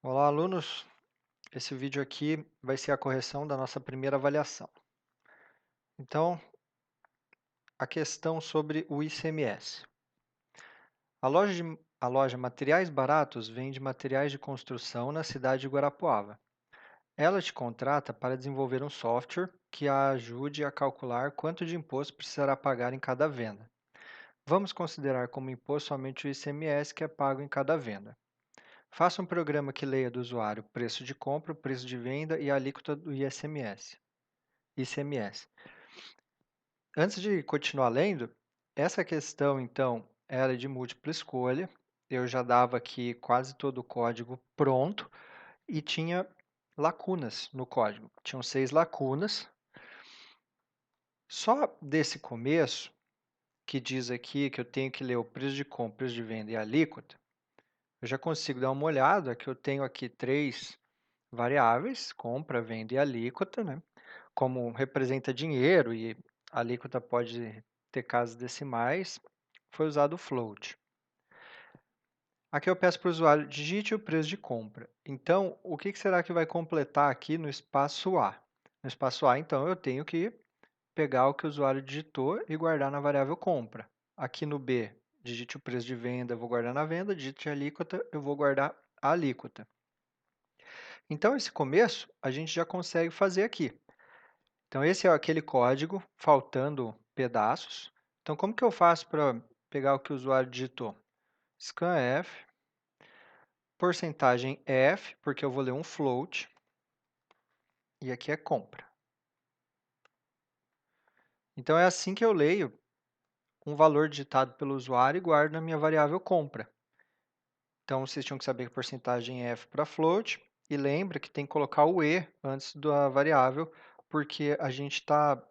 Olá, alunos. Esse vídeo aqui vai ser a correção da nossa primeira avaliação. Então, a questão sobre o ICMS. A loja Materiais Baratos vende materiais de construção na cidade de Guarapuava. Ela te contrata para desenvolver um software que a ajude a calcular quanto de imposto precisará pagar em cada venda. Vamos considerar como imposto somente o ICMS que é pago em cada venda. Faça um programa que leia do usuário o preço de compra, o preço de venda e a alíquota do ICMS. Antes de continuar lendo, essa questão, então, era de múltipla escolha. Eu já dava aqui quase todo o código pronto e tinha lacunas no código. Tinham 6 lacunas. Só desse começo, que diz aqui que eu tenho que ler o preço de compra, preço de venda e a alíquota, eu já consigo dar uma olhada que eu tenho aqui 3 variáveis, compra, venda e alíquota, né? Como representa dinheiro e a alíquota pode ter casas decimais, foi usado o float. Aqui eu peço para o usuário, digite o preço de compra. Então, o que será que vai completar aqui no espaço A? No espaço A, então, eu tenho que pegar o que o usuário digitou e guardar na variável compra. Aqui no B, digite o preço de venda, eu vou guardar na venda, digite a alíquota, eu vou guardar a alíquota. Então, esse começo a gente já consegue fazer aqui. Então, esse é aquele código, faltando pedaços. Então, como que eu faço para pegar o que o usuário digitou? Scanf, porcentagem F, porque eu vou ler um float, e aqui é compra. Então, é assim que eu leio um valor digitado pelo usuário e guardo na minha variável compra. Então, vocês tinham que saber que porcentagem F para float, e lembra que tem que colocar o E antes da variável, porque a gente está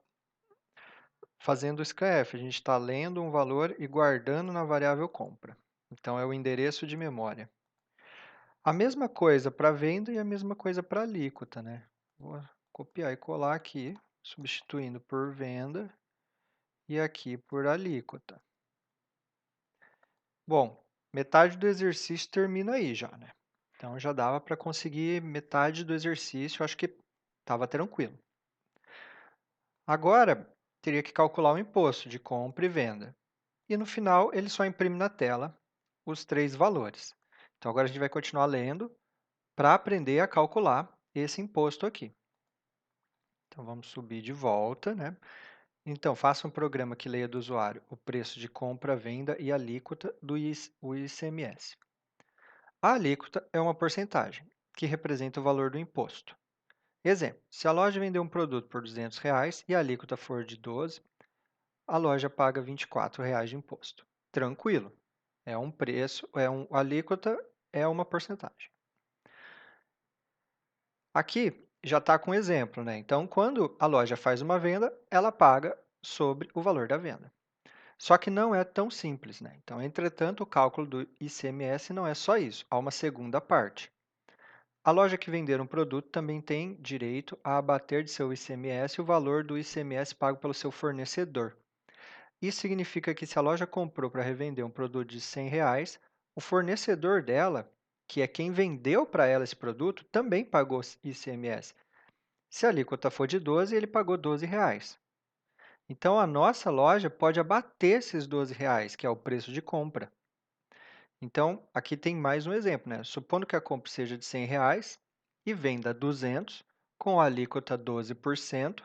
fazendo o scanf, a gente está lendo um valor e guardando na variável compra. Então, é o endereço de memória. A mesma coisa para venda e a mesma coisa para alíquota, né? Vou copiar e colar aqui, substituindo por venda e aqui por alíquota. Bom, metade do exercício termina aí já, né? Então, já dava para conseguir metade do exercício, acho que estava tranquilo. Agora, teria que calcular o imposto de compra e venda. E no final, ele só imprime na tela os 3 valores. Então, agora a gente vai continuar lendo para aprender a calcular esse imposto aqui. Então, vamos subir de volta, né? Então, faça um programa que leia do usuário o preço de compra, venda e alíquota do ICMS. A alíquota é uma porcentagem, que representa o valor do imposto. Exemplo, se a loja vender um produto por R$ 200 e a alíquota for de 12, a loja paga R$ 24 de imposto. Tranquilo. É um preço, a alíquota é uma porcentagem. Aqui já está com exemplo, né? Então, quando a loja faz uma venda, ela paga sobre o valor da venda. Só que não é tão simples, né? Então, entretanto, o cálculo do ICMS não é só isso, há uma segunda parte. A loja que vender um produto também tem direito a abater de seu ICMS o valor do ICMS pago pelo seu fornecedor. Isso significa que se a loja comprou para revender um produto de R$ 100, o fornecedor dela, que é quem vendeu para ela esse produto, também pagou ICMS. Se a alíquota for de 12, ele pagou R$ 12. Então, a nossa loja pode abater esses R$ 12, que é o preço de compra. Então, aqui tem mais um exemplo, né? Supondo que a compra seja de R$ 100 e venda 200, com a alíquota 12%,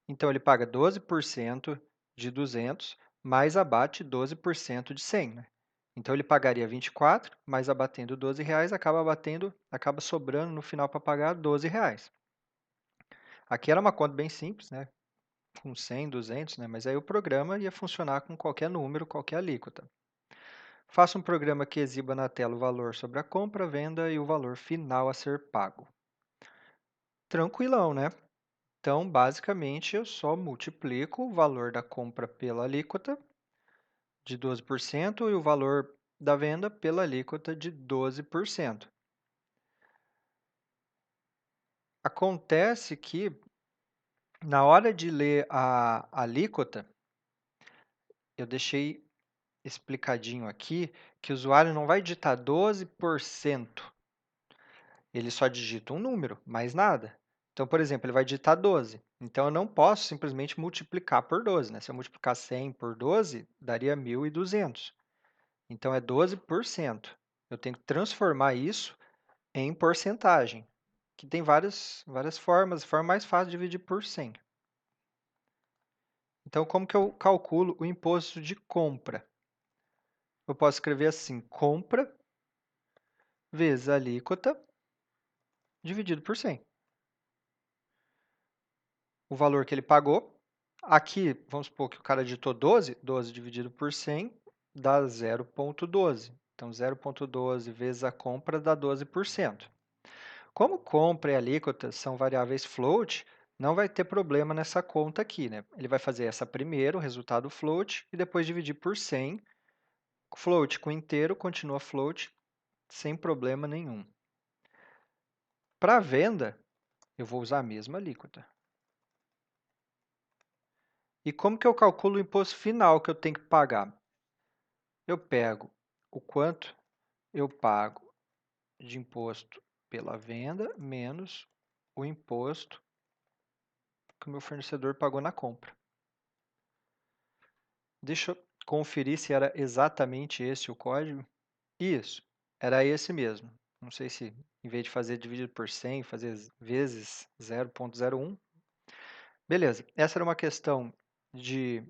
então ele paga 12% de 200, mais abate 12% de 100, né? Então ele pagaria 24, mas abatendo R$ 12, acaba sobrando no final para pagar R$ 12. Aqui era uma conta bem simples, né? Com 100, 200, né? Mas aí o programa ia funcionar com qualquer número, qualquer alíquota. Faça um programa que exiba na tela o valor sobre a compra, venda e o valor final a ser pago. Tranquilão, né? Então, basicamente, eu só multiplico o valor da compra pela alíquota de 12% e o valor da venda pela alíquota de 12%. Acontece que, na hora de ler a alíquota, eu deixei explicadinho aqui que o usuário não vai digitar 12%. Ele só digita um número, mais nada. Então, por exemplo, ele vai digitar 12. Então, eu não posso simplesmente multiplicar por 12, né? Se eu multiplicar 100 por 12, daria 1.200. Então, é 12%. Eu tenho que transformar isso em porcentagem, que tem várias formas. A forma mais fácil é dividir por 100. Então, como que eu calculo o imposto de compra? Eu posso escrever assim, compra vezes a alíquota dividido por 100. O valor que ele pagou. Aqui, vamos supor que o cara digitou 12, 12 dividido por 100 dá 0,12. Então, 0,12 vezes a compra dá 12%. Como compra e alíquota são variáveis float, não vai ter problema nessa conta aqui, né? Ele vai fazer essa primeiro, o resultado float, e depois dividir por 100. Float com inteiro continua float, sem problema nenhum. Para venda, eu vou usar a mesma alíquota. E como que eu calculo o imposto final que eu tenho que pagar? Eu pego o quanto eu pago de imposto pela venda menos o imposto que o meu fornecedor pagou na compra. Deixa eu conferir se era exatamente esse o código. Isso, era esse mesmo. Não sei se, em vez de fazer dividido por 100, fazer vezes 0,01. Beleza, essa era uma questão de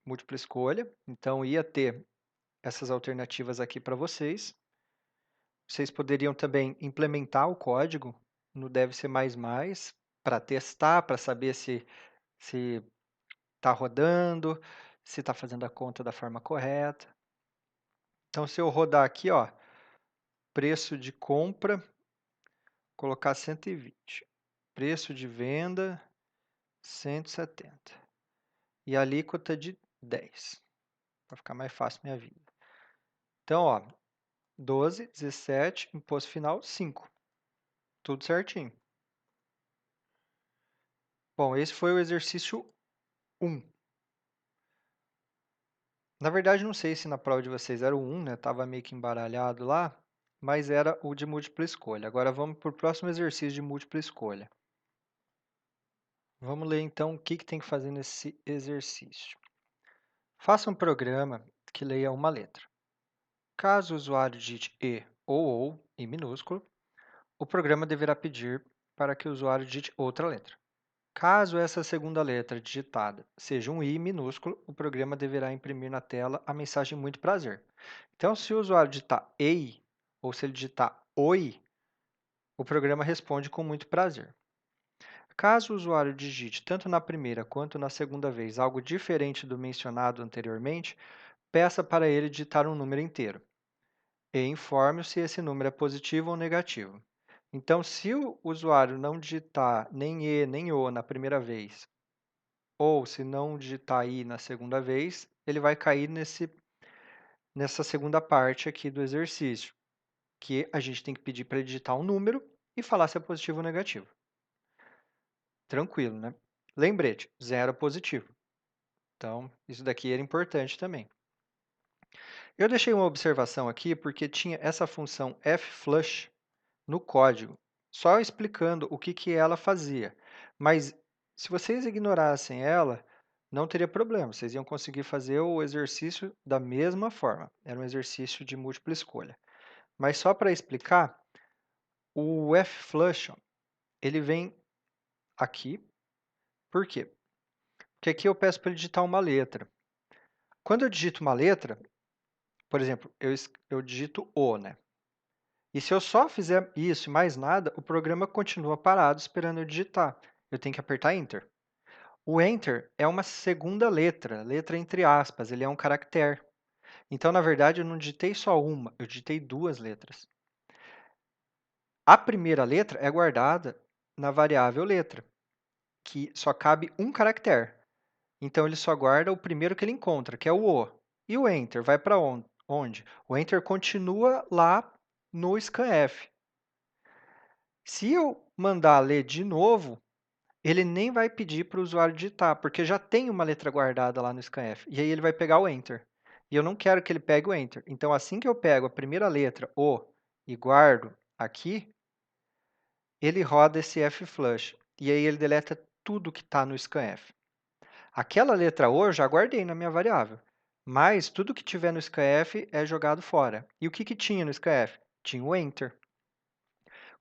múltipla escolha, então ia ter essas alternativas aqui para vocês. Vocês poderiam também implementar o código no Dev C++ para testar, para saber se está rodando, se está fazendo a conta da forma correta. Então, se eu rodar aqui, ó, preço de compra, colocar 120. Preço de venda, 170. E a alíquota de 10, para ficar mais fácil minha vida. Então, ó, 12, 17, imposto final 5. Tudo certinho. Bom, esse foi o exercício 1. Na verdade, não sei se na prova de vocês era o 1, né? Estava meio que embaralhado lá, mas era o de múltipla escolha. Agora vamos para o próximo exercício de múltipla escolha. Vamos ler então o que tem que fazer nesse exercício. Faça um programa que leia uma letra. Caso o usuário digite E ou em minúsculo, o programa deverá pedir para que o usuário digite outra letra. Caso essa segunda letra digitada seja um I minúsculo, o programa deverá imprimir na tela a mensagem muito prazer. Então, se o usuário digitar EI ou se ele digitar OI, o programa responde com muito prazer. Caso o usuário digite tanto na primeira quanto na segunda vez algo diferente do mencionado anteriormente, peça para ele digitar um número inteiro e informe-o se esse número é positivo ou negativo. Então, se o usuário não digitar nem E nem O na primeira vez, ou se não digitar I na segunda vez, ele vai cair nessa segunda parte aqui do exercício, que a gente tem que pedir para ele digitar um número e falar se é positivo ou negativo. Tranquilo, né? Lembrete, 0 é positivo. Então, isso daqui era importante também. Eu deixei uma observação aqui porque tinha essa função fflush no código, só explicando o que ela fazia. Mas se vocês ignorassem ela, não teria problema, vocês iam conseguir fazer o exercício da mesma forma. Era um exercício de múltipla escolha. Mas só para explicar, o fflush, ele vem aqui. Por quê? Porque aqui eu peço para ele digitar uma letra. Quando eu digito uma letra, por exemplo, eu digito O, né? E se eu só fizer isso e mais nada, o programa continua parado esperando eu digitar. Eu tenho que apertar Enter. O Enter é uma segunda letra, letra entre aspas, ele é um caractere. Então, na verdade, eu não digitei só uma, eu digitei duas letras. A primeira letra é guardada na variável letra, que só cabe um caractere. Então, ele só guarda o primeiro que ele encontra, que é o O. E o Enter vai para onde? O Enter continua lá no scanf. Se eu mandar ler de novo, ele nem vai pedir para o usuário digitar, porque já tem uma letra guardada lá no scanf. E aí ele vai pegar o Enter. E eu não quero que ele pegue o Enter. Então, assim que eu pego a primeira letra, O, e guardo aqui, ele roda esse flush, e aí ele deleta tudo que está no scanf. Aquela letra O eu já guardei na minha variável, mas tudo que tiver no scanf é jogado fora. E o que, que tinha no scanf? Tinha o enter.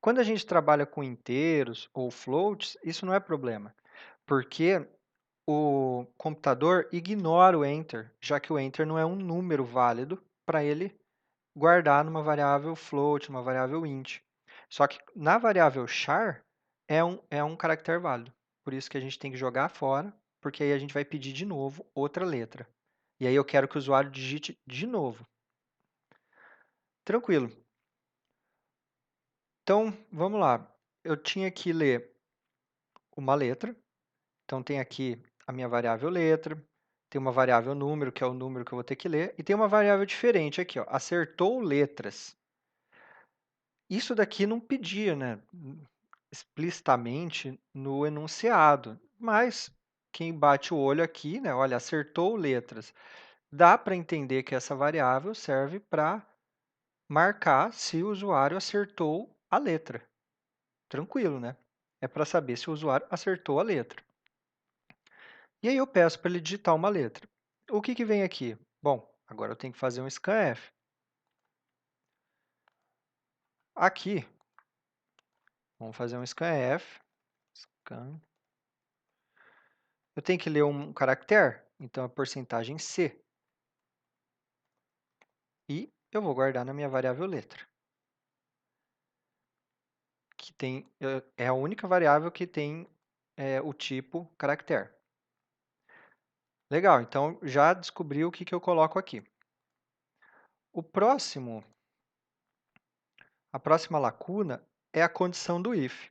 Quando a gente trabalha com inteiros ou floats, isso não é problema, porque o computador ignora o enter, já que o enter não é um número válido para ele guardar numa variável float, numa variável int. Só que na variável char é um caractere válido. Por isso que a gente tem que jogar fora, porque aí a gente vai pedir de novo outra letra. E aí eu quero que o usuário digite de novo. Tranquilo. Então, vamos lá. Eu tinha que ler uma letra. Então, tem aqui a minha variável letra, tem uma variável número, que é o número que eu vou ter que ler, e tem uma variável diferente aqui, ó, acertou letras. Isso daqui não pedia, né, explicitamente no enunciado, mas quem bate o olho aqui, né, olha, acertou letras. Dá para entender que essa variável serve para marcar se o usuário acertou a letra. Tranquilo, né? É para saber se o usuário acertou a letra. E aí eu peço para ele digitar uma letra. O que, que vem aqui? Bom, agora eu tenho que fazer um scanf. Aqui, vamos fazer um scanf. Scan. Eu tenho que ler um caractere, então é porcentagem C. E eu vou guardar na minha variável letra, que tem, é a única variável que tem o tipo caractere. Legal, então já descobri o que, que eu coloco aqui. A próxima lacuna é a condição do if.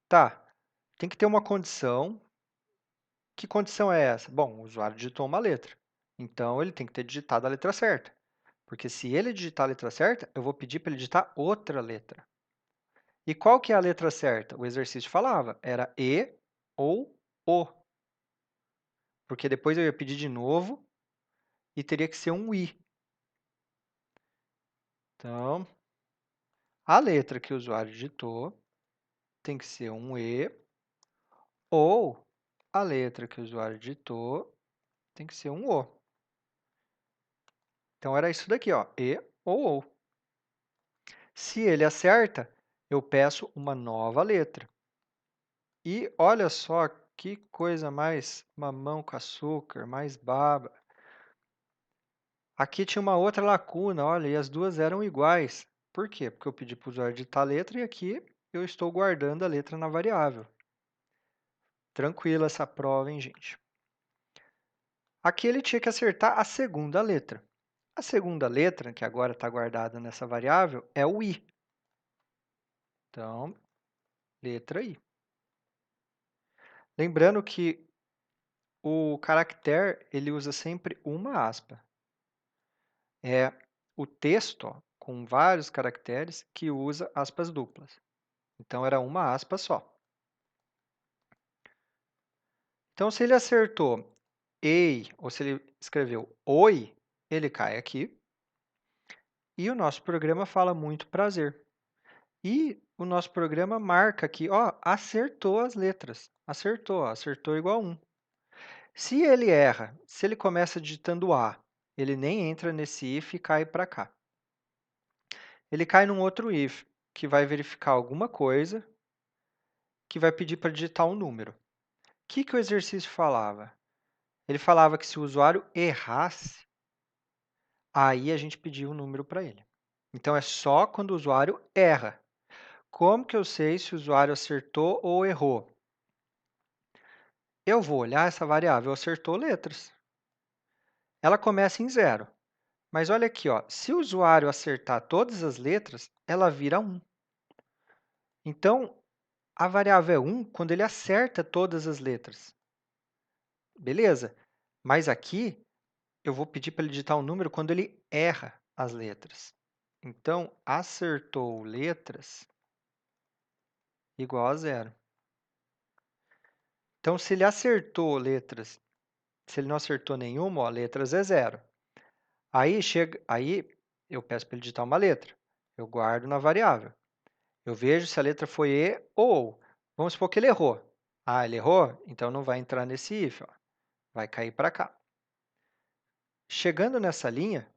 Tá, tem que ter uma condição. Que condição é essa? Bom, o usuário digitou uma letra, então ele tem que ter digitado a letra certa. Porque se ele digitar a letra certa, eu vou pedir para ele digitar outra letra. E qual que é a letra certa? O exercício falava, era E ou O. Porque depois eu ia pedir de novo e teria que ser um I. Então, a letra que o usuário digitou tem que ser um E, ou a letra que o usuário digitou tem que ser um O. Então, era isso daqui, ó, E ou O. Se ele acerta, eu peço uma nova letra. E olha só que coisa mais mamão com açúcar, mais baba. Aqui tinha uma outra lacuna, olha, e as duas eram iguais. Por quê? Porque eu pedi para o usuário digitar a letra e aqui eu estou guardando a letra na variável. Tranquila essa prova, hein, gente? Aqui ele tinha que acertar a segunda letra. A segunda letra, que agora está guardada nessa variável, é o I. Então, letra I. Lembrando que o caractere, ele usa sempre uma aspa. É o texto, ó, com vários caracteres, que usa aspas duplas. Então, era uma aspa só. Então, se ele acertou ei, ou se ele escreveu oi, ele cai aqui. E o nosso programa fala muito prazer. E o nosso programa marca aqui, ó, acertou as letras. Acertou, ó, acertou igual 1. Se ele erra, se ele começa digitando A, ele nem entra nesse if e cai para cá. Ele cai num outro if, que vai verificar alguma coisa, que vai pedir para digitar um número. O que, que o exercício falava? Ele falava que se o usuário errasse, aí a gente pedia um número para ele. Então, é só quando o usuário erra. Como que eu sei se o usuário acertou ou errou? Eu vou olhar essa variável acertou letras. Ela começa em 0. Mas olha aqui, ó, se o usuário acertar todas as letras, ela vira 1. Então, a variável é 1 quando ele acerta todas as letras. Beleza? Mas aqui, eu vou pedir para ele digitar um número quando ele erra as letras. Então, acertou letras igual a 0. Então, se ele acertou letras, se ele não acertou nenhuma, ó, letras é 0. Aí eu peço para ele digitar uma letra. Eu guardo na variável. Eu vejo se a letra foi E ou. Vamos supor que ele errou. Ah, ele errou? Então não vai entrar nesse if, ó. Vai cair para cá. Chegando nessa linha,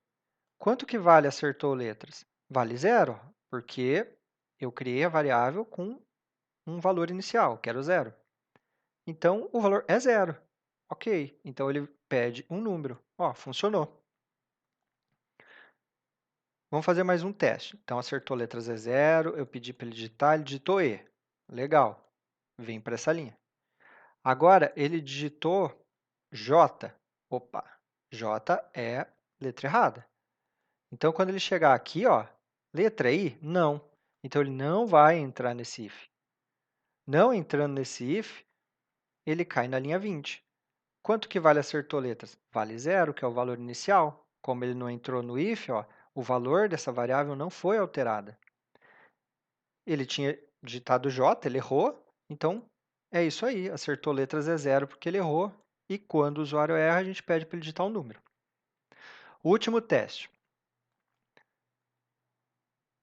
quanto que vale acertou letras? Vale zero, porque eu criei a variável com um valor inicial, que era o zero. Então, o valor é zero. Ok, então ele pede um número. Ó, funcionou. Vamos fazer mais um teste. Então, acertou letras é zero, eu pedi para ele digitar, ele digitou E. Legal, vem para essa linha. Agora, ele digitou J. Opa, J é letra errada. Então, quando ele chegar aqui, ó, letra I, não. Então, ele não vai entrar nesse if. Não entrando nesse if, ele cai na linha 20. Quanto que vale acertou letras? Vale zero, que é o valor inicial. Como ele não entrou no if, ó, o valor dessa variável não foi alterada. Ele tinha digitado J, ele errou, então é isso aí, acertou letras é zero porque ele errou, e quando o usuário erra, a gente pede para ele digitar um número. Último teste.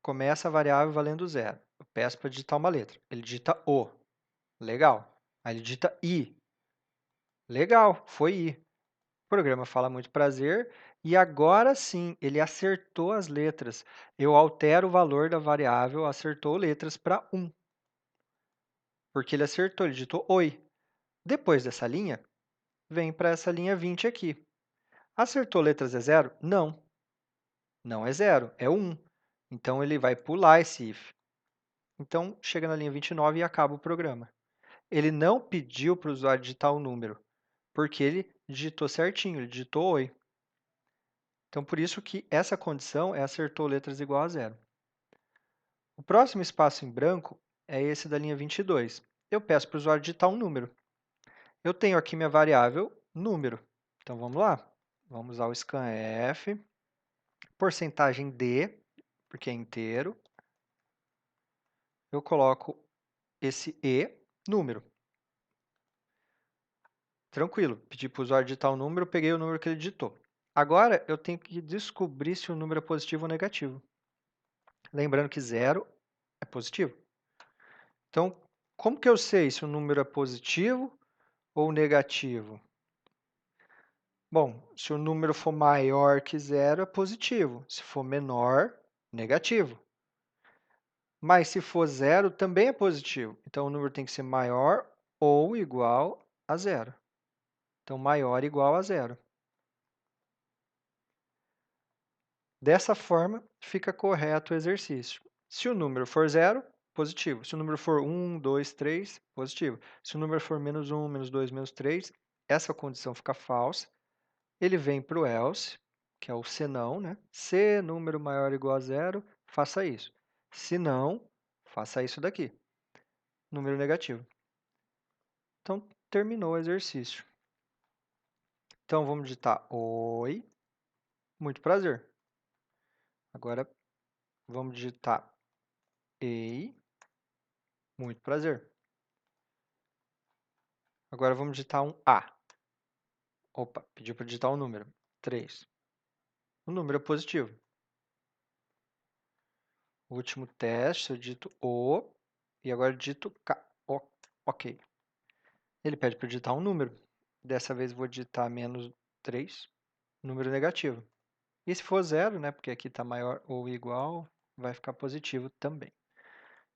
Começa a variável valendo zero. Eu peço para digitar uma letra. Ele digita O. Legal. Aí ele digita I. Legal, foi I. O programa fala muito prazer e agora sim, ele acertou as letras. Eu altero o valor da variável acertou letras para 1, porque ele acertou, ele digitou Oi. Depois dessa linha, vem para essa linha 20 aqui. Acertou letras é zero? Não, não é zero, é 1. Então, ele vai pular esse if. Então, chega na linha 29 e acaba o programa. Ele não pediu para o usuário digitar o número, porque ele digitou certinho, ele digitou Oi. Então, por isso que essa condição é acertou letras igual a zero. O próximo espaço em branco é esse da linha 22. Eu peço para o usuário digitar um número. Eu tenho aqui minha variável número. Então, vamos lá. Vamos usar o scanf, porcentagem D, porque é inteiro. Eu coloco esse E, número. Tranquilo, pedi para o usuário digitar o número, peguei o número que ele digitou. Agora, eu tenho que descobrir se o número é positivo ou negativo. Lembrando que zero é positivo. Então, como que eu sei se o número é positivo ou negativo? Bom, se o número for maior que zero, é positivo. Se for menor, negativo. Mas se for zero, também é positivo. Então, o número tem que ser maior ou igual a zero. Então, maior igual a zero. Dessa forma, fica correto o exercício. Se o número for zero, positivo. Se o número for 1, 2, 3, positivo. Se o número for menos 1, menos 2, menos 3, essa condição fica falsa. Ele vem para o else, que é o senão, né? Se número maior ou igual a zero, faça isso. Se não, faça isso daqui. Número negativo. Então, terminou o exercício. Então, vamos digitar oi, muito prazer. Agora, vamos digitar ei, muito prazer. Agora, vamos digitar um A. Opa, pediu para digitar um número. 3. O número é positivo. Último teste, eu digito O e agora digito K. Ok. Ele pede para digitar um número. Dessa vez, vou digitar menos 3, número negativo. E se for zero, né, porque aqui está maior ou igual, vai ficar positivo também.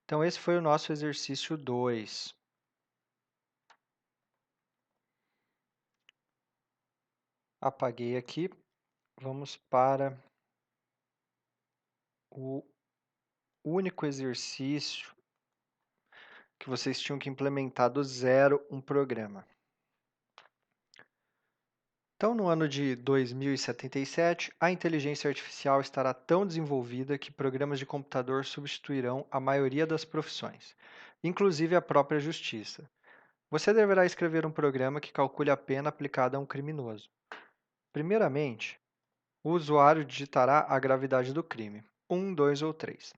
Então, esse foi o nosso exercício 2. Apaguei aqui. Vamos para o único exercício que vocês tinham que implementar do zero um programa. Então, no ano de 2077, a inteligência artificial estará tão desenvolvida que programas de computador substituirão a maioria das profissões, inclusive a própria justiça. Você deverá escrever um programa que calcule a pena aplicada a um criminoso. Primeiramente, o usuário digitará a gravidade do crime, 1, 2 ou 3.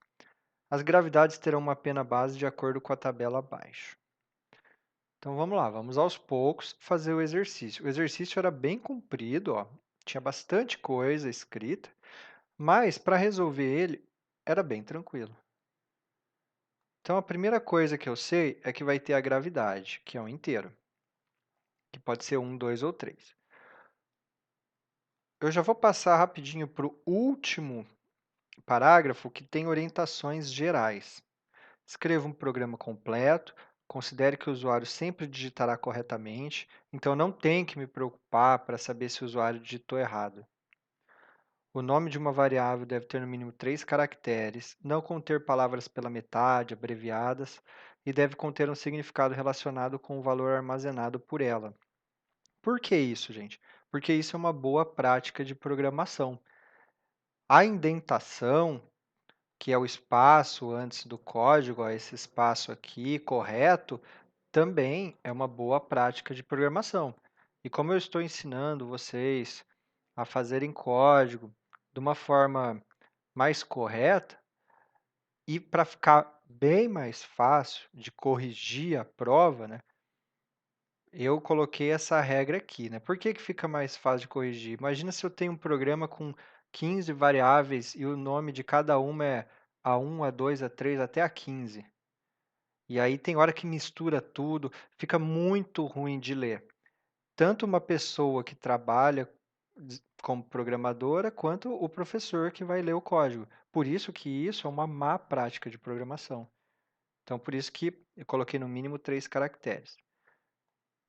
As gravidades terão uma pena base de acordo com a tabela abaixo. Então vamos lá, vamos aos poucos fazer o exercício. O exercício era bem comprido, ó, tinha bastante coisa escrita, mas para resolver ele era bem tranquilo. Então, a primeira coisa que eu sei é que vai ter a gravidade, que é um inteiro, que pode ser 1, 2 ou 3. Eu já vou passar rapidinho para o último parágrafo, que tem orientações gerais. Escreva um programa completo, considere que o usuário sempre digitará corretamente, então não tem que me preocupar para saber se o usuário digitou errado. O nome de uma variável deve ter no mínimo 3 caracteres, não conter palavras pela metade, abreviadas, e deve conter um significado relacionado com o valor armazenado por ela. Por que isso, gente? Porque isso é uma boa prática de programação. A indentação, que é o espaço antes do código, ó, esse espaço aqui correto, também é uma boa prática de programação. E como eu estou ensinando vocês a fazerem código de uma forma mais correta, e para ficar bem mais fácil de corrigir a prova, né, eu coloquei essa regra aqui, né? Por que que fica mais fácil de corrigir? Imagina se eu tenho um programa com 15 variáveis e o nome de cada uma é A1, A2, A3 até a 15. E aí tem hora que mistura tudo, fica muito ruim de ler. Tanto uma pessoa que trabalha como programadora, quanto o professor que vai ler o código. Por isso que isso é uma má prática de programação. Então, por isso que eu coloquei no mínimo 3 caracteres.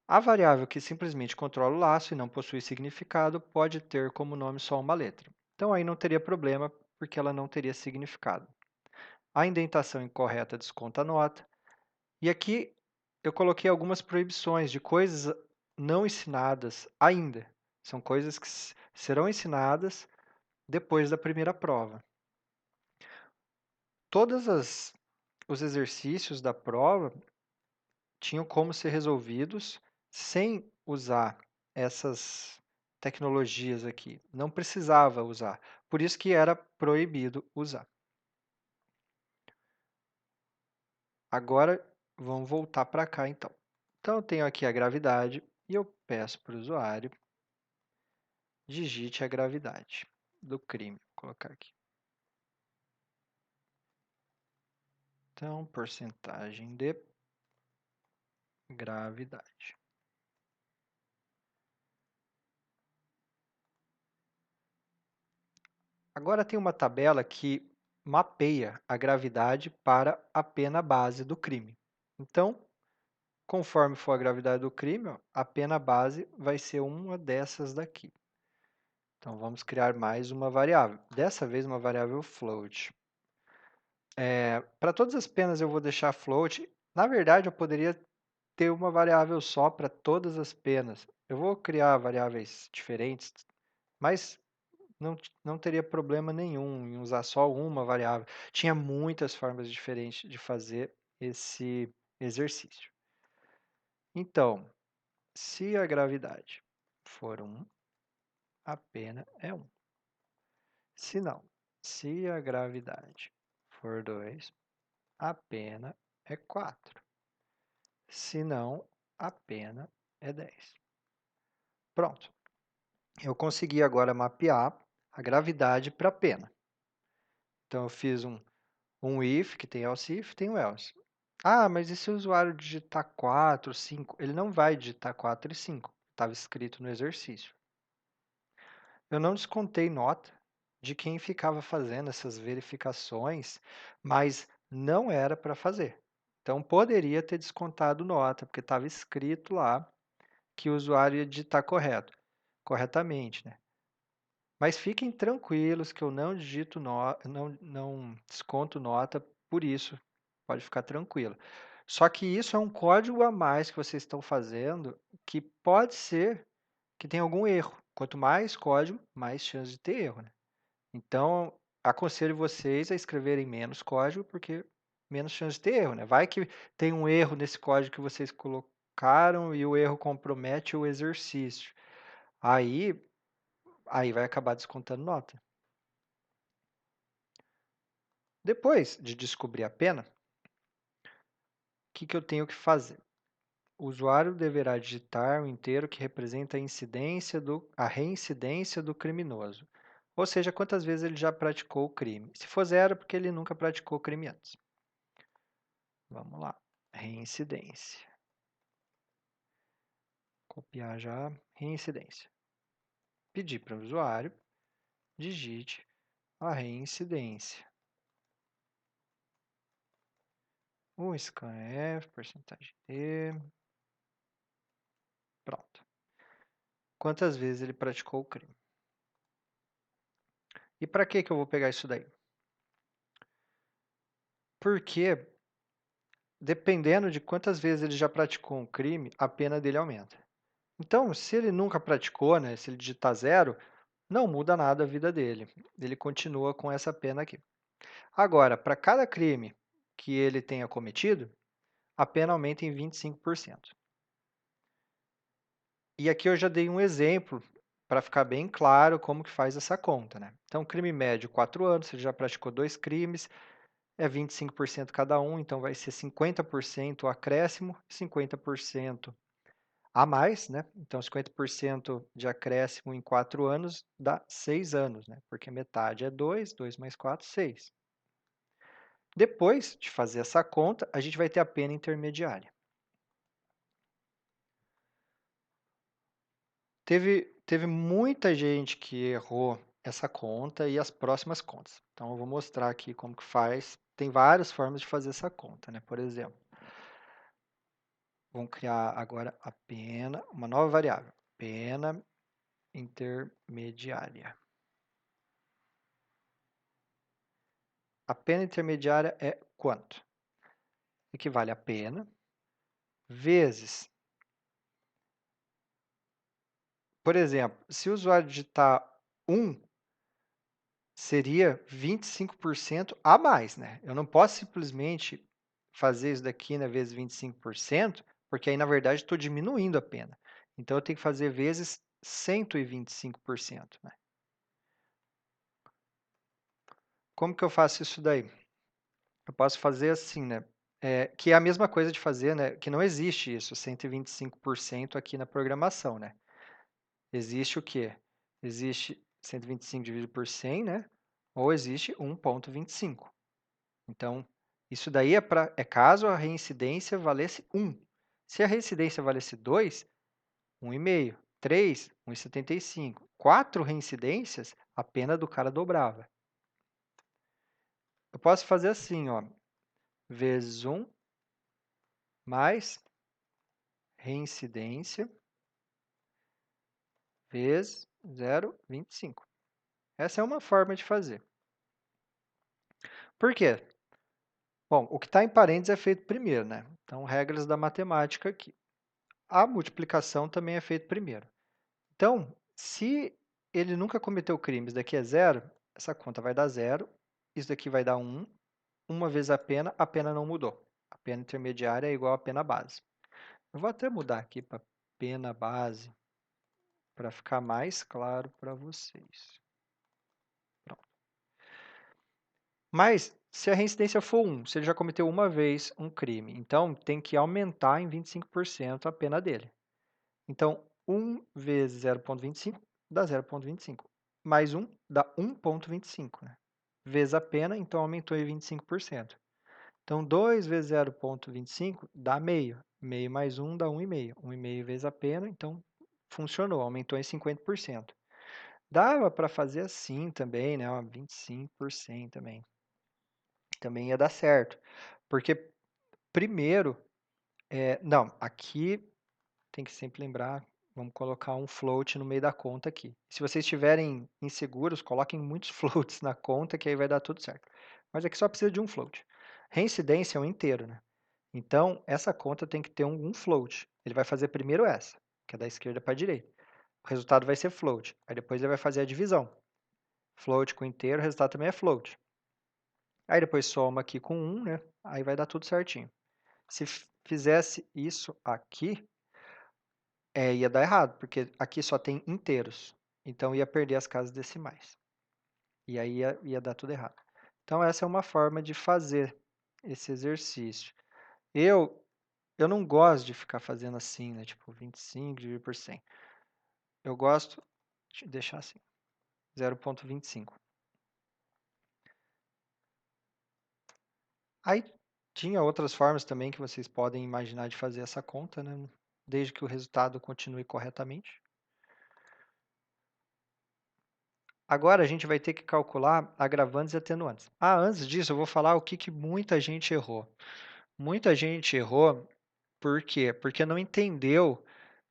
A variável que simplesmente controla o laço e não possui significado pode ter como nome só uma letra. Então, aí não teria problema, porque ela não teria significado. A indentação incorreta desconta a nota. E aqui eu coloquei algumas proibições de coisas não ensinadas ainda. São coisas que serão ensinadas depois da primeira prova. Todos os exercícios da prova tinham como ser resolvidos sem usar essas tecnologias aqui. Não precisava usar. Por isso que era proibido usar. Agora, vamos voltar para cá, então. Então, eu tenho aqui a gravidade e eu peço para o usuário digite a gravidade do crime. Vou colocar aqui. Então, porcentagem de gravidade. Agora tem uma tabela que mapeia a gravidade para a pena base do crime. Então, conforme for a gravidade do crime, ó, a pena base vai ser uma dessas daqui. Então, vamos criar mais uma variável. Dessa vez, uma variável float. Para todas as penas eu vou deixar float. Na verdade, eu poderia ter uma variável só para todas as penas. Eu vou criar variáveis diferentes, mas não teria problema nenhum em usar só uma variável. Tinha muitas formas diferentes de fazer esse exercício. Então, se a gravidade for 1, a pena é 1. Se não, se a gravidade for 2, a pena é 4. Se não, a pena é 10. Pronto. Eu consegui agora mapear a gravidade para a pena. Então, eu fiz um if, que tem else if, tem o else. Ah, mas e se o usuário digitar 4, 5? Ele não vai digitar 4 e 5. Estava escrito no exercício. Eu não descontei nota de quem ficava fazendo essas verificações, mas não era para fazer. Então, poderia ter descontado nota, porque estava escrito lá que o usuário ia digitar corretamente, né? Mas fiquem tranquilos que eu não digito não desconto nota por isso. Pode ficar tranquilo. Só que isso é um código a mais que vocês estão fazendo que pode ser que tenha algum erro. Quanto mais código, mais chance de ter erro, né? Então, aconselho vocês a escreverem menos código, porque menos chance de ter erro, né? Vai que tem um erro nesse código que vocês colocaram e o erro compromete o exercício. Aí, aí vai acabar descontando nota. Depois de descobrir a pena, o que eu tenho que fazer? O usuário deverá digitar o inteiro que representa a reincidência do criminoso, ou seja, quantas vezes ele já praticou o crime. Se for zero, porque ele nunca praticou o crime antes. Vamos lá, reincidência. Copiar já, reincidência. Pedir para o usuário, digite a reincidência. O scanf, porcentagem de... Pronto. Quantas vezes ele praticou o crime. E para que eu vou pegar isso daí? Porque, dependendo de quantas vezes ele já praticou um crime, a pena dele aumenta. Então, se ele nunca praticou, né, se ele digitar 0, não muda nada a vida dele. Ele continua com essa pena aqui. Agora, para cada crime que ele tenha cometido, a pena aumenta em 25%. E aqui eu já dei um exemplo para ficar bem claro como que faz essa conta, né? Então, crime médio, 4 anos, você já praticou 2 crimes, é 25% cada um, então vai ser 50% o acréscimo, 50% a mais, né? Então, 50% de acréscimo em 4 anos dá 6 anos, né? Porque metade é 2, 2 mais 4, 6. Depois de fazer essa conta, a gente vai ter a pena intermediária. Teve muita gente que errou essa conta e as próximas contas. Então, eu vou mostrar aqui como que faz. Tem várias formas de fazer essa conta, né? Por exemplo, vamos criar agora a pena, uma nova variável, pena intermediária. A pena intermediária é quanto? Equivale a pena vezes, por exemplo, se o usuário digitar 1, seria 25% a mais, né? Eu não posso simplesmente fazer isso daqui, né, vezes 25%, porque aí, na verdade, estou diminuindo a pena. Então, eu tenho que fazer vezes 125%, né? Como que eu faço isso daí? Eu posso fazer assim, né? Que é a mesma coisa de fazer, né? Que não existe isso, 125% aqui na programação, né? Existe o quê? Existe 125 dividido por 100, né? Ou existe 1,25. Então, isso daí é caso a reincidência valesse 1. Se a reincidência valesse 2, 1,5. 3, 1,75. 4 reincidências, a pena do cara dobrava. Eu posso fazer assim, ó, vezes 1 mais reincidência vezes 0,25. Essa é uma forma de fazer. Por quê? Bom, o que está em parênteses é feito primeiro, né? Então, regras da matemática aqui. A multiplicação também é feita primeiro. Então, se ele nunca cometeu crimes, daqui é 0, essa conta vai dar 0, isso daqui vai dar 1, uma vez a pena não mudou. A pena intermediária é igual à pena base. Eu vou até mudar aqui para pena base, para ficar mais claro para vocês. Pronto. Mas, se a reincidência for 1, se ele já cometeu uma vez um crime, então tem que aumentar em 25% a pena dele. Então, 1 vezes 0,25 dá 0,25. Mais 1 dá 1,25, né? Vezes a pena, então aumentou em 25%. Então, 2 vezes 0,25 dá meio. Meio mais 1 dá 1,5. 1,5 vezes a pena, então funcionou, aumentou em 50%. Dava para fazer assim também, né? 25% também. Também ia dar certo. Porque primeiro, não, aqui tem que sempre lembrar, vamos colocar um float no meio da conta aqui. Se vocês estiverem inseguros, coloquem muitos floats na conta, que aí vai dar tudo certo. Mas aqui só precisa de um float. Reincidência é um inteiro, né? Então, essa conta tem que ter um float. Ele vai fazer primeiro essa, que é da esquerda para a direita. O resultado vai ser float. Aí depois ele vai fazer a divisão. Float com inteiro, o resultado também é float. Aí depois soma aqui com 1, né? Aí vai dar tudo certinho. Se fizesse isso aqui, ia dar errado, porque aqui só tem inteiros. Então, ia perder as casas decimais. E aí ia dar tudo errado. Então, essa é uma forma de fazer esse exercício. Eu não gosto de ficar fazendo assim, né? Tipo, 25 dividido por 100. Eu gosto de deixar assim, 0,25. Aí, Tinha outras formas também que vocês podem imaginar de fazer essa conta, né? Desde que o resultado continue corretamente. Agora a gente vai ter que calcular agravantes e atenuantes. Antes disso, eu vou falar o que muita gente errou. Muita gente errou, por quê? Porque não entendeu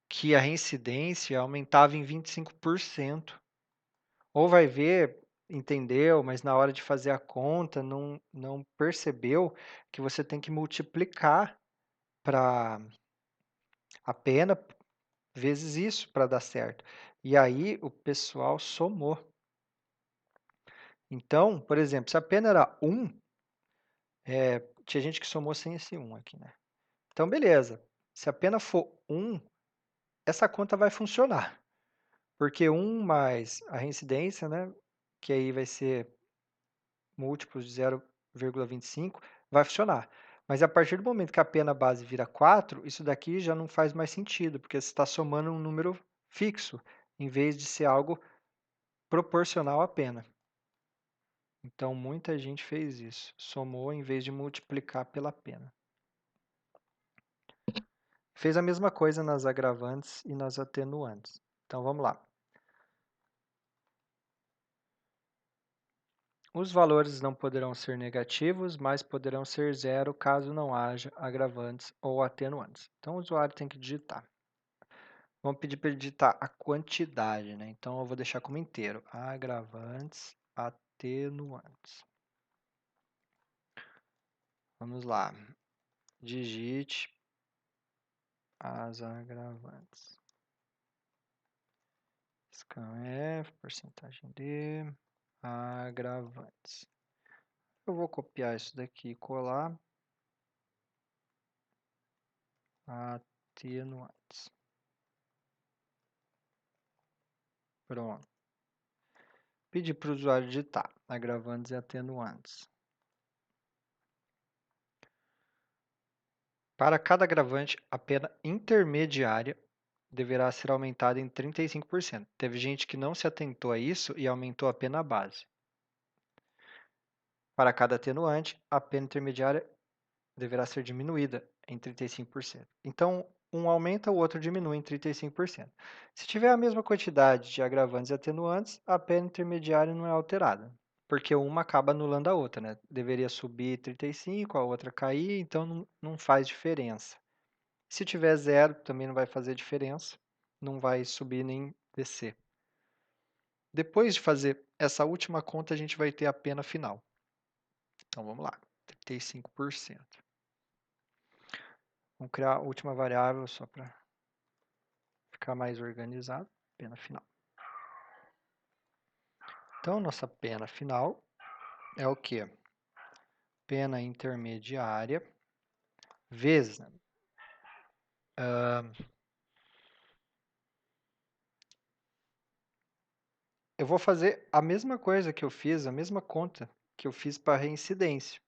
que a reincidência aumentava em 25%. Ou vai ver, entendeu, mas na hora de fazer a conta não percebeu que você tem que multiplicar para a pena vezes isso para dar certo. E aí o pessoal somou. Então, por exemplo, se a pena era 1, tinha gente que somou sem esse 1 aqui, né? Então, beleza. Se a pena for 1, essa conta vai funcionar. Porque 1 mais a reincidência, né? Que aí vai ser múltiplos de 0,25, vai funcionar. Mas a partir do momento que a pena base vira 4, isso daqui já não faz mais sentido, porque você está somando um número fixo, em vez de ser algo proporcional à pena. Então, muita gente fez isso, somou em vez de multiplicar pela pena. Fez a mesma coisa nas agravantes e nas atenuantes. Então, vamos lá. Os valores não poderão ser negativos, mas poderão ser zero caso não haja agravantes ou atenuantes. Então, o usuário tem que digitar. Vamos pedir para ele digitar a quantidade, né? Então, eu vou deixar como inteiro. Agravantes, atenuantes. Vamos lá. Digite as agravantes. Scanf, porcentagem de agravantes. Eu vou copiar isso daqui e colar. Atenuantes. Pronto. Pedir para o usuário digitar agravantes e atenuantes. Para cada agravante, a pena intermediária deverá ser aumentada em 35%. Teve gente que não se atentou a isso e aumentou a pena base. Para cada atenuante, a pena intermediária deverá ser diminuída em 35%. Então, um aumenta, o outro diminui em 35%. Se tiver a mesma quantidade de agravantes e atenuantes, a pena intermediária não é alterada, porque uma acaba anulando a outra, né? Deveria subir 35, a outra cair, então não faz diferença. Se tiver zero, também não vai fazer diferença, não vai subir nem descer. Depois de fazer essa última conta, a gente vai ter a pena final. Então vamos lá, 35%. Vamos criar a última variável só para ficar mais organizado, pena final. Então, nossa pena final é o quê? Pena intermediária vezes, né? Eu vou fazer a mesma coisa que eu fiz, a mesma conta que eu fiz para reincidência.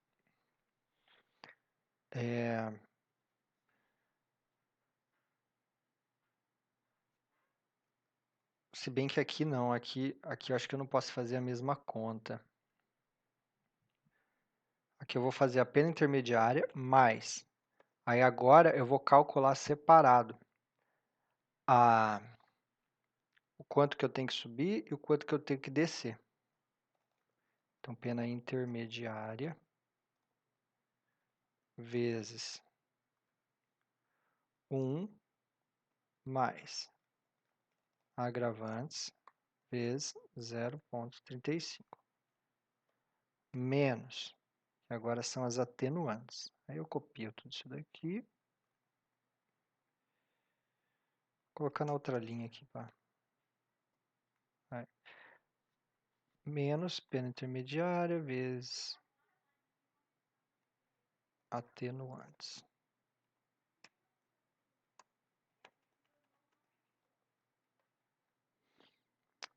Se bem que aqui não, aqui eu acho que eu não posso fazer a mesma conta. Aqui eu vou fazer a pena intermediária mais. Aí agora eu vou calcular separado o quanto que eu tenho que subir e o quanto que eu tenho que descer. Então, pena intermediária vezes 1 mais agravantes vezes 0,35 menos, que agora são as atenuantes. Aí eu copio tudo isso daqui, vou colocar na outra linha aqui, pá. Menos pena intermediária vezes atenuantes.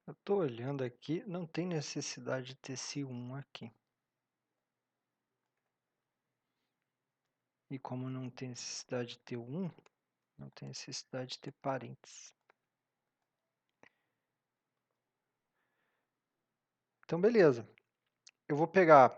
Eu estou olhando aqui, não tem necessidade de ter esse 1 aqui. E como não tem necessidade de ter 1, não tem necessidade de ter parênteses. Então, beleza. Eu vou pegar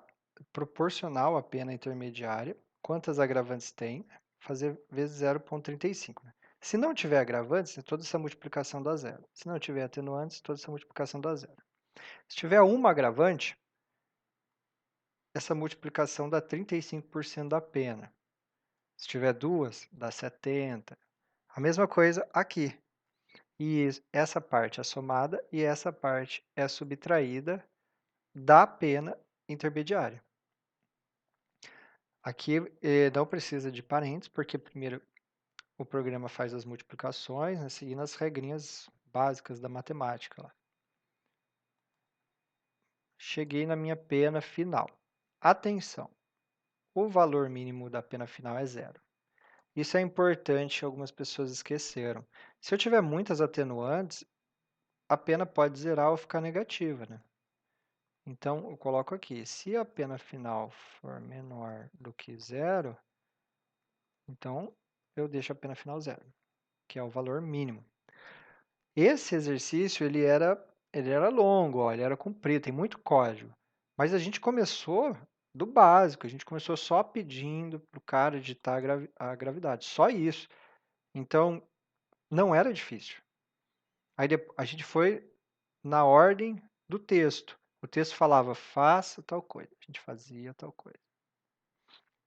proporcional à pena intermediária quantas agravantes tem, fazer vezes 0,35, né? Se não tiver agravantes, toda essa multiplicação dá zero. Se não tiver atenuantes, toda essa multiplicação dá zero. Se tiver uma agravante, essa multiplicação dá 35% da pena. Se tiver duas, dá 70%. A mesma coisa aqui. E essa parte é somada e essa parte é subtraída da pena intermediária. Aqui não precisa de parênteses, porque primeiro o programa faz as multiplicações, né, seguindo as regrinhas básicas da matemática lá. Cheguei na minha pena final. Atenção, o valor mínimo da pena final é zero. Isso é importante, algumas pessoas esqueceram. Se eu tiver muitas atenuantes, a pena pode zerar ou ficar negativa, né? Então, eu coloco aqui, se a pena final for menor do que zero, então eu deixo a pena final zero, que é o valor mínimo. Esse exercício, ele era longo, ó, ele era comprido, tem muito código. Mas a gente começou do básico, a gente começou só pedindo para o cara digitar a gravidade, só isso. Então, não era difícil. Aí a gente foi na ordem do texto. O texto falava, faça tal coisa. A gente fazia tal coisa.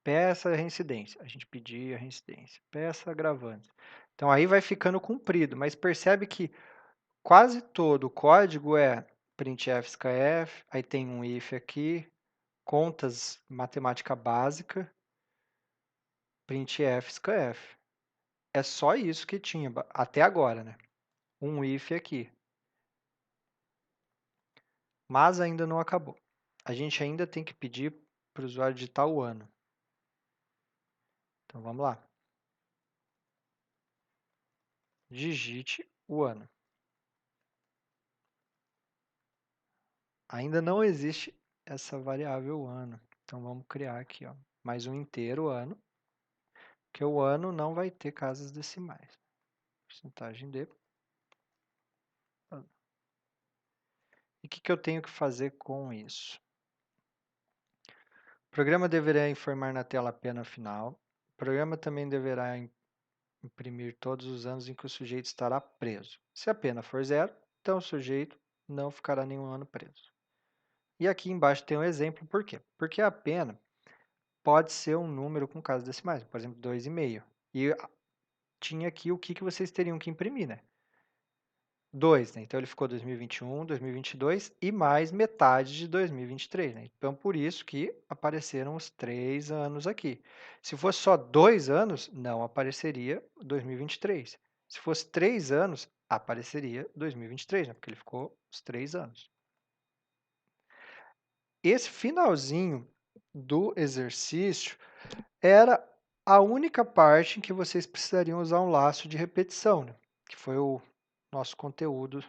Peça a reincidência. A gente pedia a reincidência. Peça agravante. Então, aí vai ficando comprido. Mas percebe que quase todo o código é printf, scanf, aí tem um if aqui, contas matemática básica, printf, scanf. É só isso que tinha, até agora, né? Um if aqui. Mas ainda não acabou. A gente ainda tem que pedir para o usuário digitar o ano. Então, vamos lá. Digite o ano. Ainda não existe essa variável ano. Então, vamos criar aqui, ó, mais um inteiro ano, que o ano não vai ter casas decimais. Porcentagem de ano. E o que eu tenho que fazer com isso? O programa deverá informar na tela a pena final. O programa também deverá imprimir todos os anos em que o sujeito estará preso. Se a pena for zero, então o sujeito não ficará nenhum ano preso. E aqui embaixo tem um exemplo, por quê? Porque a pena pode ser um número com casas decimais, por exemplo, 2,5. E tinha aqui o que vocês teriam que imprimir, né? 2, né? Então ele ficou 2021, 2022 e mais metade de 2023, né? Então por isso que apareceram os 3 anos aqui. Se fosse só 2 anos, não apareceria 2023. Se fosse 3 anos, apareceria 2023, né? Porque ele ficou os 3 anos. Esse finalzinho do exercício era a única parte em que vocês precisariam usar um laço de repetição, né? Que foi o nosso conteúdo,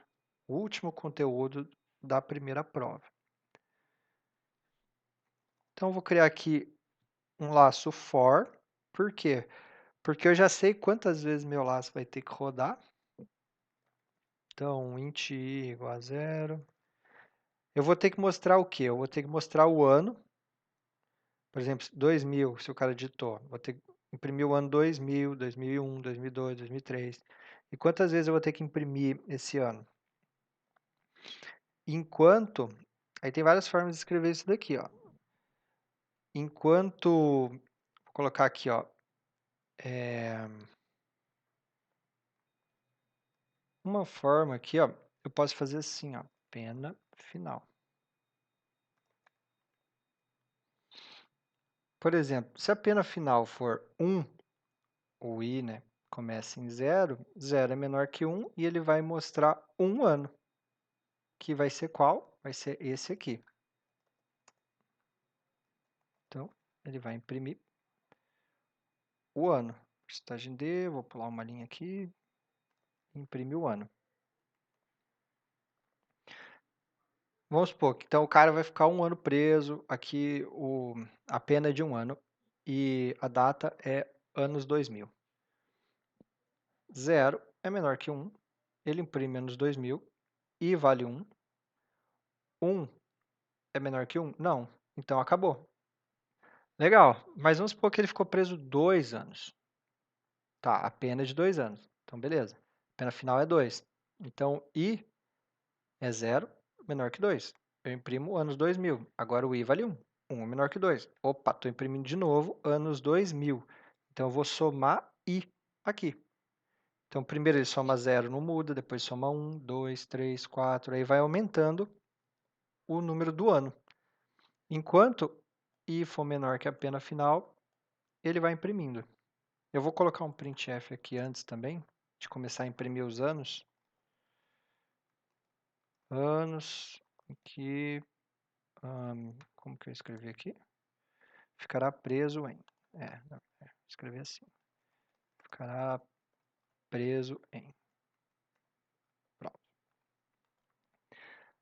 o último conteúdo da primeira prova. Então, eu vou criar aqui um laço for. Por quê? Porque eu já sei quantas vezes meu laço vai ter que rodar. Então, int i igual a 0. Eu vou ter que mostrar o quê? Eu vou ter que mostrar o ano. Por exemplo, 2000, se o cara digitou. Vou ter que imprimir o ano 2000, 2001, 2002, 2003. E quantas vezes eu vou ter que imprimir esse ano? Enquanto... Aí tem várias formas de escrever isso daqui, ó. Enquanto... Vou colocar aqui, ó. Uma forma aqui, ó. Eu posso fazer assim, ó. Pena final. Por exemplo, se a pena final for 1, o i, né, começa em 0, 0 é menor que 1 e ele vai mostrar um ano. Que vai ser qual? Vai ser esse aqui. Então, ele vai imprimir o ano. Porcentagem D, vou pular uma linha aqui, imprimir o ano. Vamos supor que então o cara vai ficar um ano preso, aqui a pena é de um ano, e a data é anos 2000. 0 é menor que 1, ele imprime anos 2000, e vale 1. 1 é menor que 1? Não, então acabou. Legal, mas vamos supor que ele ficou preso 2 anos. Tá, a pena é de 2 anos. Então, beleza. A pena final é 2. Então, I é 0 menor que 2. Eu imprimo anos 2000. Agora o I vale 1. 1 é menor que 2. Opa, estou imprimindo de novo anos 2000. Então, eu vou somar I aqui. Então, primeiro ele soma 0, não muda. Depois soma 1, 2, 3, 4. Aí vai aumentando o número do ano. Enquanto I for menor que a pena final, ele vai imprimindo. Eu vou colocar um printf aqui antes também, de começar a imprimir os anos. Anos, aqui, como que eu escrevi aqui? Ficará preso em. Escrever assim. Ficará preso em. Pronto.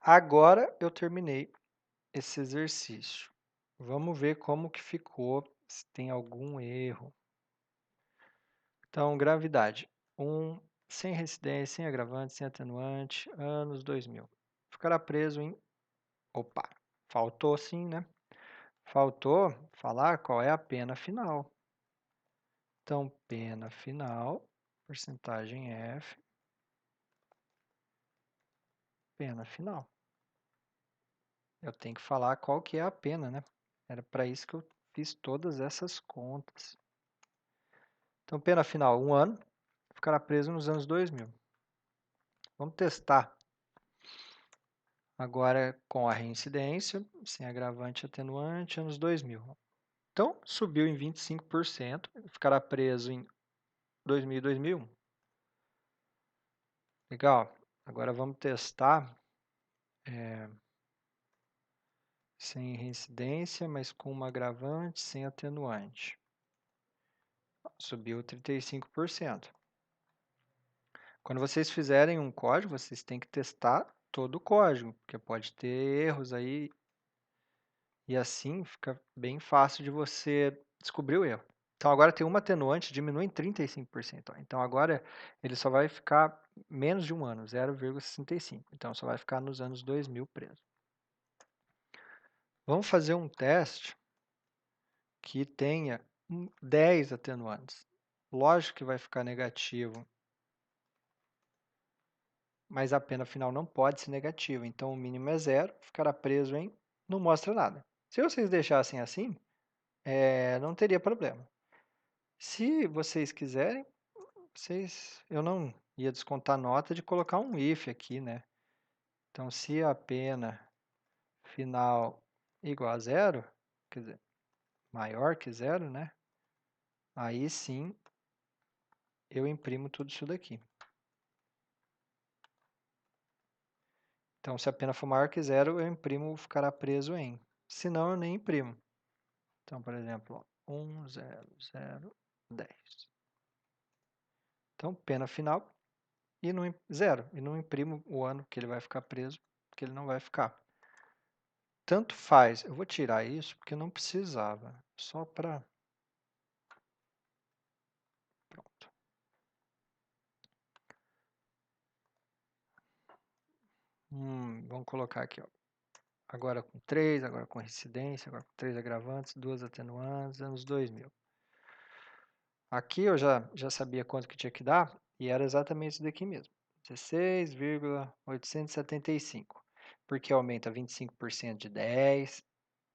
Agora eu terminei esse exercício. Vamos ver como que ficou, se tem algum erro. Então, gravidade. 1, sem reincidência, sem agravante, sem atenuante, anos 2000. Ficará preso em. Opa, faltou sim, né? Faltou falar qual é a pena final. Então, pena final, porcentagem F, pena final. Eu tenho que falar qual que é a pena, né? Era para isso que eu fiz todas essas contas. Então, pena final, 1 ano, ficará preso nos anos 2000. Vamos testar agora com a reincidência, sem agravante e atenuante, anos 2000. Então, subiu em 25%, ficará preso em 2000 e 2001. Legal. Agora vamos testar sem reincidência, mas com uma agravante, sem atenuante. Subiu 35%. Quando vocês fizerem um código, vocês têm que testar todo o código, porque pode ter erros aí, e assim fica bem fácil de você descobrir o erro. Então agora tem uma atenuante, diminui em 35%. Então agora ele só vai ficar menos de um ano, 0,65. Então só vai ficar nos anos 2000 preso. Vamos fazer um teste que tenha 10 atenuantes. Lógico que vai ficar negativo, mas a pena final não pode ser negativa. Então o mínimo é 0, ficará preso em não mostra nada. Se vocês deixassem assim, não teria problema. Se vocês quiserem, eu não ia descontar nota de colocar um if aqui, né? Então, se a pena final igual a 0, quer dizer, maior que 0, né? Aí sim, eu imprimo tudo isso daqui. Então, se a pena for maior que 0, eu imprimo ficará preso em. Se não, eu nem imprimo. Então, por exemplo, 1, 0, 0, 10. Então, pena final e não, 0. E não imprimo o ano que ele vai ficar preso, porque ele não vai ficar. Tanto faz. Eu vou tirar isso porque não precisava. Só para... Pronto. Vamos colocar aqui, ó. Agora com 3, agora com reincidência, agora com 3 agravantes, 2 atenuantes, anos 2000. Aqui eu já sabia quanto que tinha que dar e era exatamente isso daqui mesmo. 16,875. Porque aumenta 25% de 10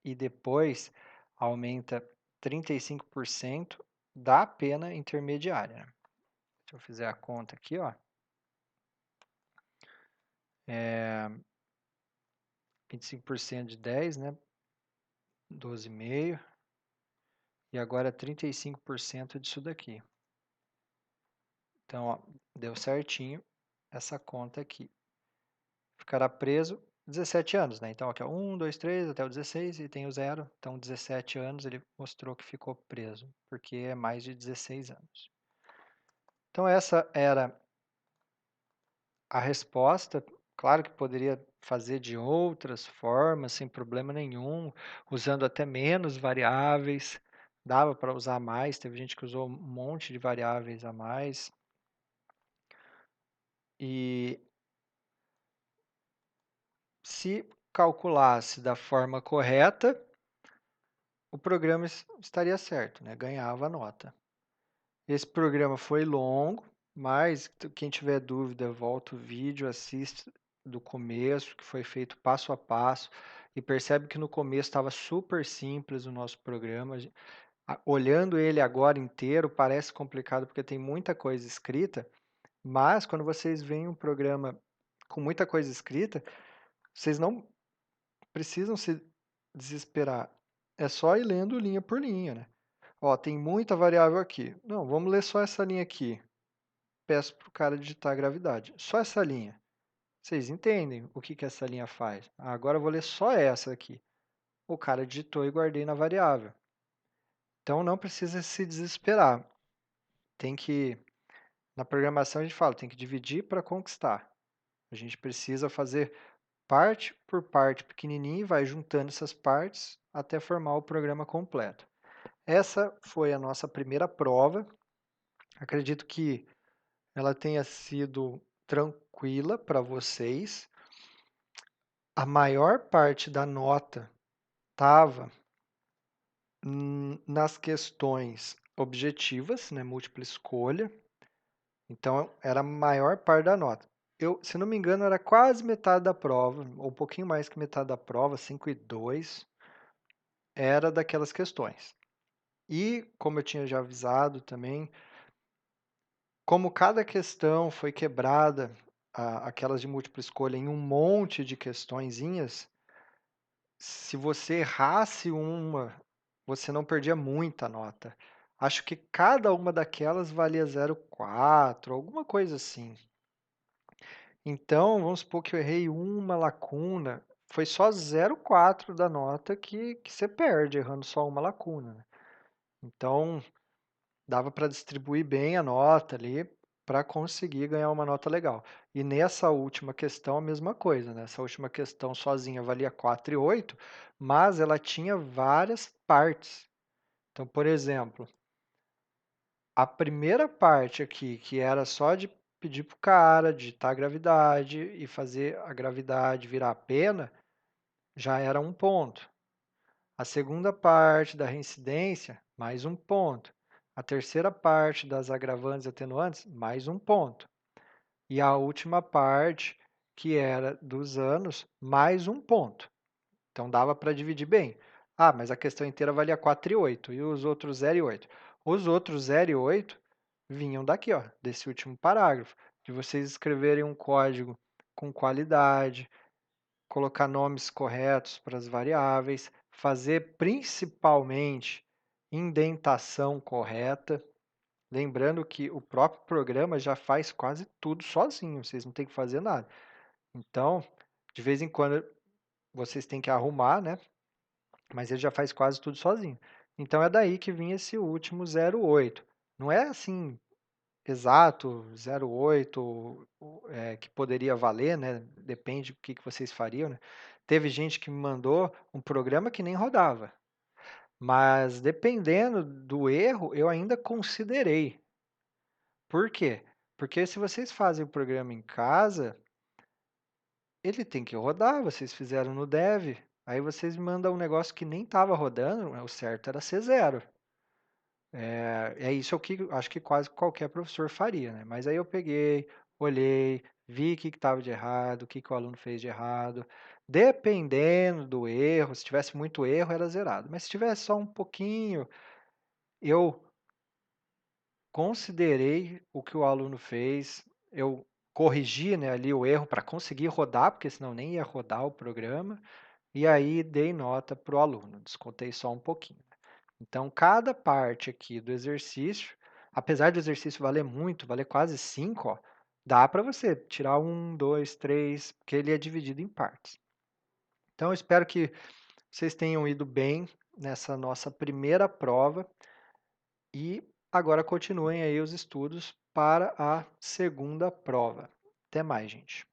e depois aumenta 35% da pena intermediária. Se eu fizer a conta aqui, ó, 25% de 10, né? 12,5. E agora 35% disso daqui. Então, ó, deu certinho essa conta aqui. Ficará preso 17 anos, né? Então, aqui, ó, 1, 2, 3, até o 16 e tem o 0. Então, 17 anos ele mostrou que ficou preso, porque é mais de 16 anos. Então, essa era a resposta. Claro que poderia fazer de outras formas, sem problema nenhum, usando até menos variáveis. Dava para usar mais, teve gente que usou um monte de variáveis a mais. E se calculasse da forma correta, o programa estaria certo, né? Ganhava a nota. Esse programa foi longo, mas quem tiver dúvida, volta o vídeo, assiste do começo, que foi feito passo a passo, e percebe que no começo estava super simples o nosso programa. Olhando ele agora inteiro, parece complicado porque tem muita coisa escrita, mas quando vocês veem um programa com muita coisa escrita, vocês não precisam se desesperar. É só ir lendo linha por linha, né? Ó, tem muita variável aqui. Não, vamos ler só essa linha aqui. Peço para o cara digitar a gravidade. Só essa linha. Vocês entendem o que essa linha faz? Agora eu vou ler só essa aqui. O cara digitou e guardei na variável. Então não precisa se desesperar. Tem que, na programação a gente fala, tem que dividir para conquistar. A gente precisa fazer parte por parte pequenininho e vai juntando essas partes até formar o programa completo. Essa foi a nossa primeira prova. Acredito que ela tenha sido tranquila para vocês. A maior parte da nota estava nas questões objetivas, né, múltipla escolha. Então, era a maior parte da nota. Se não me engano, era quase metade da prova, ou um pouquinho mais que metade da prova, 5,2, era daquelas questões. E, como eu tinha já avisado também, como cada questão foi quebrada, aquelas de múltipla escolha, em um monte de questõezinhas, se você errasse uma, você não perdia muita nota. Acho que cada uma daquelas valia 0,4, alguma coisa assim. Então, vamos supor que eu errei uma lacuna, foi só 0,4 da nota que você perde errando só uma lacuna, né? Então, dava para distribuir bem a nota ali para conseguir ganhar uma nota legal. E nessa última questão, a mesma coisa, né? Essa última questão sozinha valia 4,8, mas ela tinha várias partes. Então, por exemplo, a primeira parte aqui, que era só de pedir para o cara digitar a gravidade e fazer a gravidade virar pena, já era um ponto. A segunda parte da reincidência, mais um ponto. A terceira parte das agravantes e atenuantes, mais um ponto. E a última parte, que era dos anos, mais um ponto. Então dava para dividir bem. Ah, mas a questão inteira valia 4,8 e os outros 0,8. Os outros 0,8 vinham daqui, ó, desse último parágrafo, de vocês escreverem um código com qualidade, colocar nomes corretos para as variáveis, fazer principalmente indentação correta. Lembrando que o próprio programa já faz quase tudo sozinho, vocês não têm que fazer nada. Então, de vez em quando vocês têm que arrumar, né? Mas ele já faz quase tudo sozinho. Então é daí que vinha esse último 0,8. Não é assim exato 0,8 que poderia valer, né? Depende do que vocês fariam, né? Teve gente que me mandou um programa que nem rodava. Mas dependendo do erro, eu ainda considerei. Por quê? Porque se vocês fazem o programa em casa, ele tem que rodar, vocês fizeram no dev, aí vocês me mandam um negócio que nem estava rodando, o certo era ser zero. É isso que acho que quase qualquer professor faria, né? Mas aí eu peguei, olhei, vi o que estava de errado, o que o aluno fez de errado. Dependendo do erro, se tivesse muito erro, era zerado. Mas se tivesse só um pouquinho, eu considerei o que o aluno fez, eu corrigi, né, ali o erro para conseguir rodar, porque senão nem ia rodar o programa, e aí dei nota para o aluno, descontei só um pouquinho. Então, cada parte aqui do exercício, apesar do exercício valer muito, valer quase 5, ó, dá para você tirar 1, 2, 3, porque ele é dividido em partes. Então, eu espero que vocês tenham ido bem nessa nossa primeira prova e agora continuem aí os estudos para a segunda prova. Até mais, gente.